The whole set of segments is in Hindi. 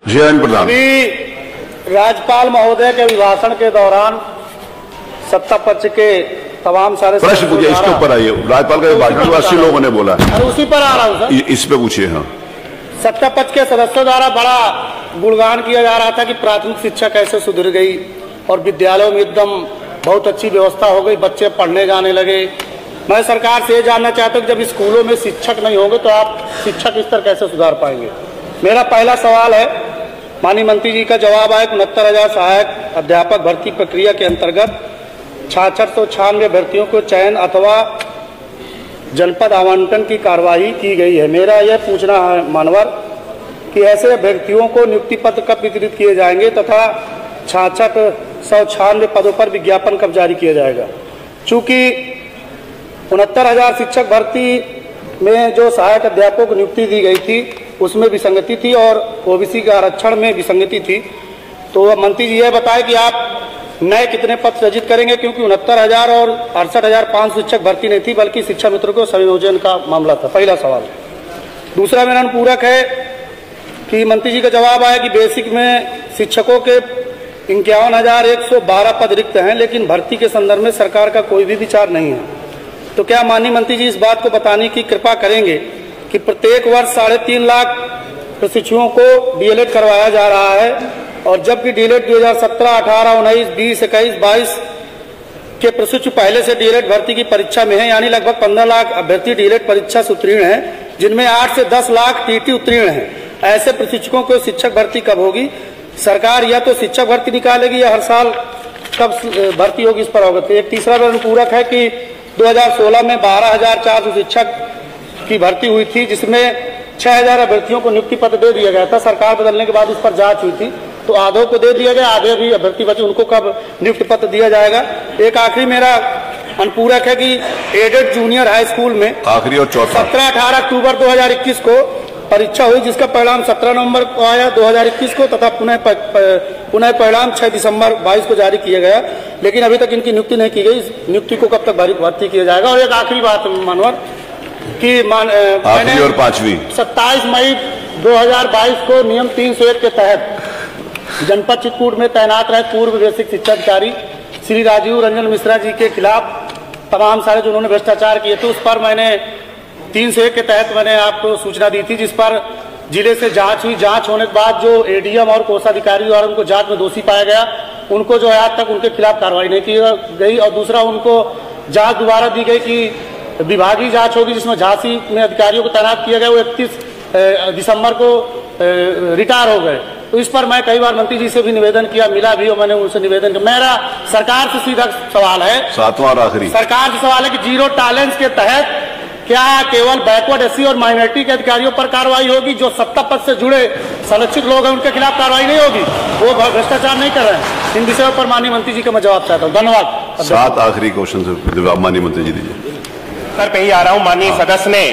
प्रधान, अभी राज्यपाल महोदय के अभिभाषण के दौरान सत्ता पक्ष के तमाम सारे प्रश्न पूछिए, इसके ऊपर आइए। राज्यपाल का भाषण 80 लोगों ने बोला, उसी पर आ रहा हूँ सर। इस पे पूछिए। हाँ, सत्ता पक्ष के सदस्यों द्वारा बड़ा गुणगान किया जा रहा था कि प्राथमिक शिक्षा कैसे सुधर गई और विद्यालयों में एकदम बहुत अच्छी व्यवस्था हो गई, बच्चे पढ़ने जाने लगे। मैं सरकार से ये जानना चाहता हूँ कि जब स्कूलों में शिक्षक नहीं होंगे तो आप शिक्षा के स्तर कैसे सुधार पाएंगे? मेरा पहला सवाल है, माननीय मंत्री जी का जवाब आया 69,000 सहायक अध्यापक भर्ती प्रक्रिया के अंतर्गत 6696 अभ्यर्थियों को चयन अथवा जनपद आवंटन की कार्यवाही की गई है। मेरा यह पूछना है मानवर कि ऐसे अभ्यर्थियों को नियुक्ति पत्र कब वितरित किए जाएंगे तथा 6696 पदों पर विज्ञापन कब जारी किया जाएगा? चूंकि 69,000 शिक्षक भर्ती में जो सहायक अध्यापकों को नियुक्ति दी गई थी उसमें विसंगति थी और ओबीसी के आरक्षण में विसंगति थी, तो मंत्री जी यह बताए कि आप नए कितने पद सृजित करेंगे, क्योंकि 69,000 और 68,500 शिक्षक भर्ती नहीं थी बल्कि शिक्षा मित्रों को संयोजन का मामला था। पहला सवाल। दूसरा मेरा अनुपूरक है कि मंत्री जी का जवाब आया कि बेसिक में शिक्षकों के 51,112 पद रिक्त हैं, लेकिन भर्ती के संदर्भ में सरकार का कोई भी विचार नहीं है। तो क्या माननीय मंत्री जी इस बात को बताने की कृपा करेंगे कि प्रत्येक वर्ष 3.5 लाख प्रशिक्षुओं को डीएलएड करवाया जा रहा है और जबकि डीएलएड 2017, 18, 19, 20, 21, 22 के प्रशिक्षु पहले से डीएलएड भर्ती की परीक्षा में हैं, यानी लगभग 15 लाख अभ्यर्थी डीएलएड परीक्षा से उत्तीर्ण हैं, जिनमें 8 से 10 लाख टीटी उत्तीर्ण हैं। ऐसे प्रशिक्षकों को शिक्षक भर्ती कब होगी? सरकार या तो शिक्षक भर्ती निकालेगी या हर साल कब भर्ती होगी, इस पर अवगत। एक तीसरा अनुपूरक है कि 2016 में 12,400 शिक्षक की भर्ती हुई थी, जिसमें 6,000 अभ्यर्थियों को नियुक्ति पत्र दे दिया गया था। सरकार बदलने के बाद इस पर जांच हुई थी, तो आधों को दे दिया गया, आधे भी अभ्यर्थी बचे, उनको कब नियुक्ति पत्र दिया जाएगा? एक आखिरी मेरा अनुपूरक है कि एडेड जूनियर हाई स्कूल में आखिरी और चौथा 17-18 अक्टूबर 2021 को परीक्षा हुई, जिसका परिणाम 17 नवंबर को आया 2021 को तथा पुनः परिणाम 6 दिसंबर 22 को जारी किया गया, लेकिन अभी तक इनकी नियुक्ति नहीं की गई। नियुक्ति को कब तक भर्ती किया जाएगा? और एक आखिरी बात मानवर कि आखिरी और पांचवी 27 मई 2022 को नियम 301 के तहत जनपद चित्रकूट में तैनात रहे पूर्व बेसिक शिक्षा अधिकारी श्री राजीव रंजन मिश्रा जी के खिलाफ तमाम सारे जो उन्होंने भ्रष्टाचार किए थे, उस पर मैंने 301 के तहत मैंने आपको सूचना दी थी, जिस पर जिले से जांच हुई। जांच होने के बाद जो एडीएम और कोषाधिकारी द्वारा उनको जांच में दोषी पाया गया, उनको जो है आज तक उनके खिलाफ कार्रवाई नहीं की गई। और दूसरा, उनको जांच दोबारा दी गई कि विभागीय जांच होगी, जिसमें झांसी में अधिकारियों को तैनात किया गया, वो 31 दिसंबर को रिटायर हो गए। तो इस पर मैं कई बार मंत्री जी से भी निवेदन किया, मिला भी और मैंने उनसे निवेदन किया। मेरा सरकार से सीधा सवाल है, सातवां और आखिरी सरकार से सवाल है कि जीरो टॉलरेंस के तहत क्या केवल बैकवर्ड एससी और माइनॉरिटी के अधिकारियों पर कार्रवाई होगी? जो सत्ता पद से जुड़े संरक्षित लोग हैं उनके खिलाफ कार्रवाई नहीं होगी? वो भ्रष्टाचार नहीं कर रहे हैं? इन विषयों पर माननीय मंत्री जी का मैं जवाब चाहता हूँ। धन्यवाद। 7 आखिरी क्वेश्चन से माननीय मंत्री जी दीजिए। सर, पे ही आ रहा हूं। माननीय सदस्य ने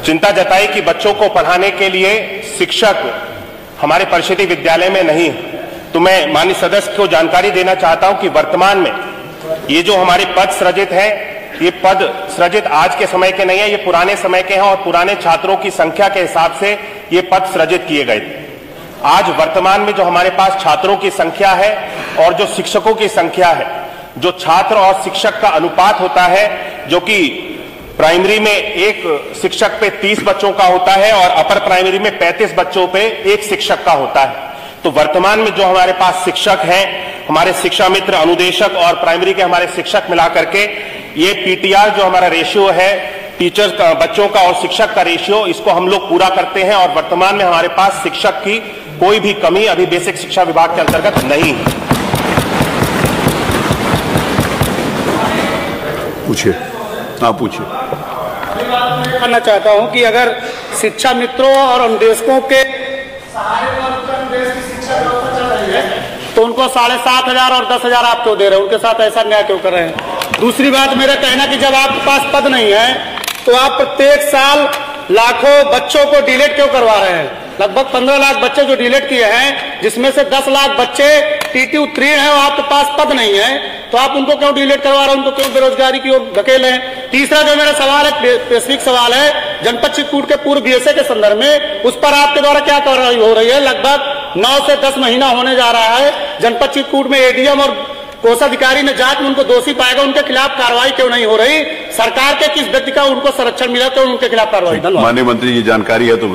चिंता जताई कि बच्चों को पढ़ाने के लिए शिक्षक हमारे परिषदीय विद्यालय में नहीं है, तो मैं माननीय सदस्य को जानकारी देना चाहता हूं कि वर्तमान में ये जो हमारे पद सृजित है, ये पद सृजित आज के समय के नहीं है, ये पुराने समय के हैं और पुराने छात्रों की संख्या के हिसाब से ये पद सृजित किए गए थे। आज वर्तमान में जो हमारे पास छात्रों की संख्या है और जो शिक्षकों की संख्या है, जो छात्र और शिक्षक का अनुपात होता है, जो कि प्राइमरी में एक शिक्षक पे 30 बच्चों का होता है और अपर प्राइमरी में 35 बच्चों पे एक शिक्षक का होता है। तो वर्तमान में जो हमारे पास शिक्षक हैं, हमारे शिक्षा मित्र, अनुदेशक और प्राइमरी के हमारे शिक्षक मिला करके ये पीटीआर जो हमारा रेशियो है, टीचर्स का, बच्चों का और शिक्षक का रेशियो, इसको हम लोग पूरा करते हैं और वर्तमान में हमारे पास शिक्षक की कोई भी कमी अभी बेसिक शिक्षा विभाग के अंतर्गत नहीं है। पूछिए, आप पूछिए। करना चाहता हूं कि अगर शिक्षा मित्रों और अनुदेशकों के तो उनको 7,500 और 10,000 आप क्यों दे रहे हैं? उनके साथ ऐसा न्याय क्यों कर रहे हैं? दूसरी बात मेरा कहना कि जब आपके पास पद नहीं है तो आप प्रत्येक साल लाखों बच्चों को डिलीट क्यों करवा रहे हैं? लगभग 15 लाख बच्चे जो डिलीट किए हैं, जिसमें से 10 लाख बच्चे टीटी उत्तीर्ण हैं और आपके पास पद नहीं है, तो आप उनको क्यों डिलीट करवा रहे हैं? उनको क्यों बेरोजगारी की ओर धकेल रहे हैं? तीसरा जो मेरा सवाल है, स्पेसिफिक सवाल है जनपद चित्रकूट के पूर्व बीएसए के संदर्भ में, उस पर आपके द्वारा क्या कार्रवाई हो रही है? लगभग 9 से 10 महीना होने जा रहा है। जनपद चित्रकूट में एडीएम और कोषाधिकारी ने जांच में उनको दोषी पाएगा, उनके खिलाफ कार्रवाई क्यों नहीं हो रही? सरकार के किस व्यक्ति का उनको संरक्षण मिला तो उनके खिलाफ कार्रवाई? माननीय मंत्री जी जानकारी है तो